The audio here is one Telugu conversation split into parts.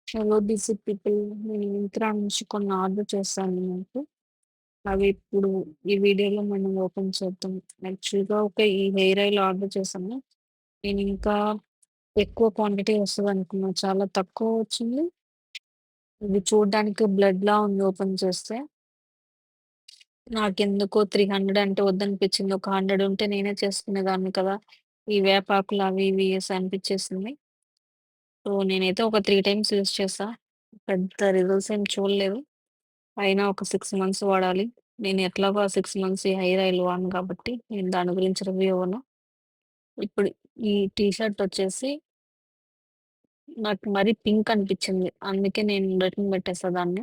Hello busy people. నేను మింత్రా నుంచి కొన్ని ఆర్డర్ చేశాను మీకు. అవి ఇప్పుడు ఈ వీడియోలో మనం ఓపెన్ చేద్దాం. యాక్చువల్‌గా ఈ హెయిర్ ఆయిల్ ఆర్డర్ చేశాను. నేను ఇంకా ఎక్కువ క్వాంటిటీ వస్తదనుకున్నా. చాలా తక్కువ వచ్చింది. ఇది చూడ్డానికి బ్లడ్‌లా ఉంది ఓపెన్ చేస్తే. నాకెందుకో 300 అంటే వద్దనిపించింది. ఒక 100 ఉంటే నేనే చేసుకునేదాన్ని కదా! ఈ వేపాకులు అవి ఇవి ఏసి అనిపించేసింది. సో, నేనైతే ఒక 3 టైమ్స్ యూజ్ చేశా. పెద్ద రిజల్ట్స్ ఏం చూడలేదు. అయినా ఒక 6 మంత్స్ వాడాలి. నేను ఎట్లాగో ఆ 6 మంత్స్ ఈ హెయిర్ ఆయిల్ వాడను కాబట్టి, నేను దాని గురించి రివ్యూ ఇవ్వను. ఇప్పుడు ఈ టీ షర్ట్ వచ్చేసి నాకు మరీ పింక్ అనిపిచ్చింది. అందుకే నేను రిటర్న్ పెట్టేసా దాన్ని.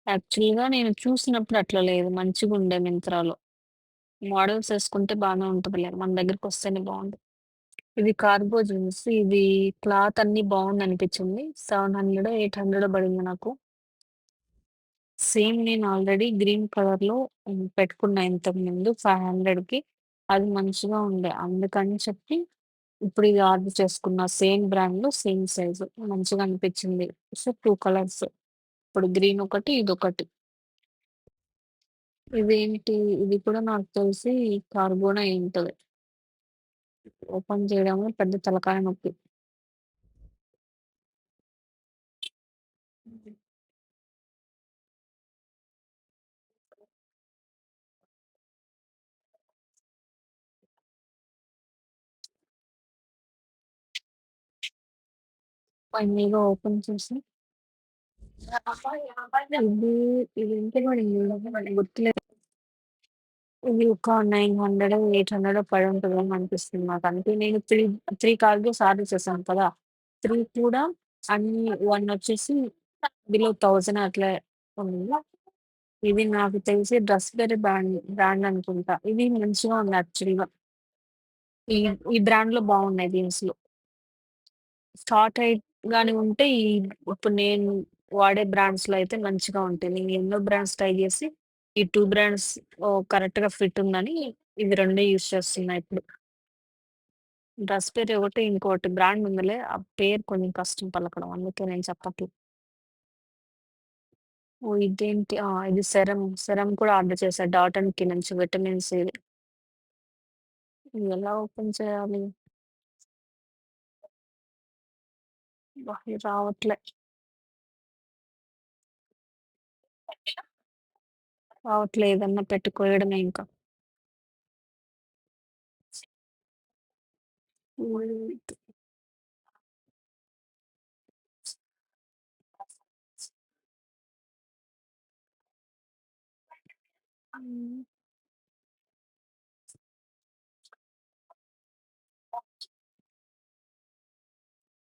యాక్చువల్‌గా నేను చూసినప్పుడు అట్లా లేదు. మంచిగుండే మింత్రాలో. మోడల్స్ ఏసుకుంటే బానే ఉంటదిలే. మన దగ్గరకొస్తేనే బావుంది. ఇది కార్గో జీన్స్. ఇది క్లాత్ అన్నీ బావుందనిపిచ్చింది. 700 800 పడింది నాకు. సేమ్ నేను ఆల్రెడీ గ్రీన్ కలర్‌లో పెట్టుకున్నా ఇంతకుముందు 500కి. అది మంచిగా ఉండే. అందుకని చెప్పి ఇప్పుడు ఇది ఆర్డర్ చేసుకున్నా. సేమ్ బ్రాండ్‌లో సేమ్ సైజు. మంచిగా అనిపించింది. So, 2 colours. ఇప్పుడు గ్రీన్ ఒకటి, ఇదొకటి. ఇదేంటి ఇది కూడా నాకు తెలిసి కార్గోనే అయుంటది. ఓపెన్ చేయడమే పెద్ద తలకాయ నొప్పి. ఫైనల్‌గా ఓపెన్ చేసి ఇది ఇదేంటి మరి గుర్తులేదు. ఇది ఒక 900, 800 పడుంటదేమో అనిపిస్తుంది నాకు. అంటే నేను 3 కార్గోస్ ఆర్డర్ చేశాను కదా! 3 కూడా అన్నీ 1 వచ్చేసి బిలో 1000 అట్లా ఉంది. ఇది నాకు తెలిసి డ్రెస్‌బెరీ బ్రాండ్ అనుకుంటా. ఇది మంచిగా ఉంది యాక్చువల్‌గా. ఈ ఈ బ్రాండ్‌లో బాగున్నాయి జీన్స్‌లు. స్టార్ట్ గాని ఉంటే ఇప్పుడు నేను వాడే బ్రాండ్స్‌లో అయితే మంచిగా ఉంటాయి. నేను ఎన్నో బ్రాండ్స్ ట్రై చేసి ఈ 2 బ్రాండ్స్ కరెక్ట్‌గా ఫిట్ ఉందని ఇవి 2 యూజ్ చేస్తున్నా ఇప్పుడు. డ్రెస్ పేరు ఒకటి, ఇంకోటి బ్రాండ్ ఉందిలే. ఆ పేరు కొంచెం కష్టం పలకడం. అందుకే నేను చెప్పట్లే. ఓహ్! ఇదేంటి ఇది సెరమ్ కూడా ఆర్డర్ చేశా. డాట్ అండ్ కీ నుంచి విటమిన్ సిది. ఇది ఎలా ఓపెన్ చేయాలి? అబ్బా! ఇది రావట్లే. రావట్లే. ఏదన్నా పెట్టి కోయడమే ఇంకా. హ్మ్.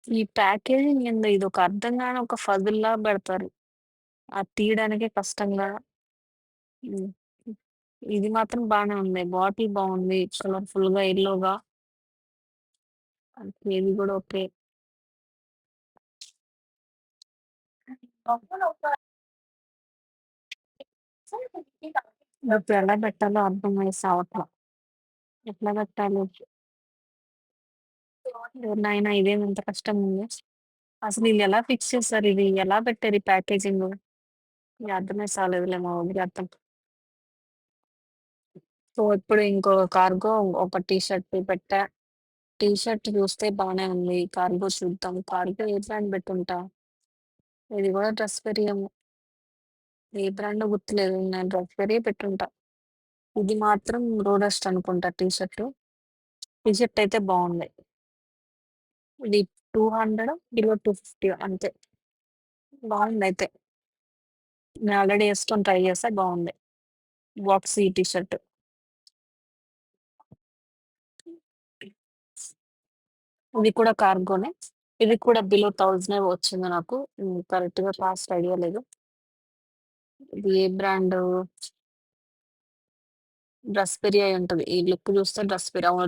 ఈ ప్యాకేజింగ్ ఏందో ఇదొక అర్థం గాని ఒక ఫజిల్‌లా పెడతారు. అది తీయడానికే కష్టంగా. హ్మ్. ఇది మాత్రం బానే ఉంది. బాటిల్ బావుంది. కలర్‌ఫుల్‌గా యెల్లోగా. ఇది గూడా ఓకే. ఇప్పుడు ఎలా పెట్టాలో అర్థమై సావట్ల. ఎట్లా పెట్టాలి? నాయనా ఇదేమి ఇంత కష్టంగుంది. అసలు ఈళ్ళు ఎలా ఫిక్స్ చేసారు ఇది? ఎలా పెట్టారు ఈ ప్యాకేజింగు? ఇది అర్థమే సాలేదులే మా వదిలేద్దాం. సో, ఇప్పుడు ఇంకో కార్గో ఒక టీ షర్ట్ పెట్టా. టీ షర్ట్ చూస్తే బానే ఉంది. కార్గో చూద్దాం. కార్గో ఏ బ్రాండ్ పెట్టుంటా? ఇది గూడా డ్రెస్ వేరియేమో. ఏ బ్రాండో గుర్తులేదు. నేను డ్రెస్ వేరియే పెట్టుంటా. ఇది మాత్రం రోడస్ట్ అనుకుంటా టీ షర్టు. టీ షర్ట్ అయితే బావుంది. ఇది 200 బిలో 250 అంతే. బావుందయితే. నేను ఆల్రెడీ యేసుకొని ట్రై చేశా బావుంది. Boxy T shirt. ఇది కూడా కార్గోనే. ఇది కూడా బిలో 1000 వచ్చింది నాకు. కరెక్ట్‌గా కాస్ట్ ఐడియా లేదు. ఇది ఏ బ్రాండు? డ్రెస్‌పెరి అయ్యుంటది. ఈ లుక్ చూస్తే డ్రెస్‌పెరి. అవును.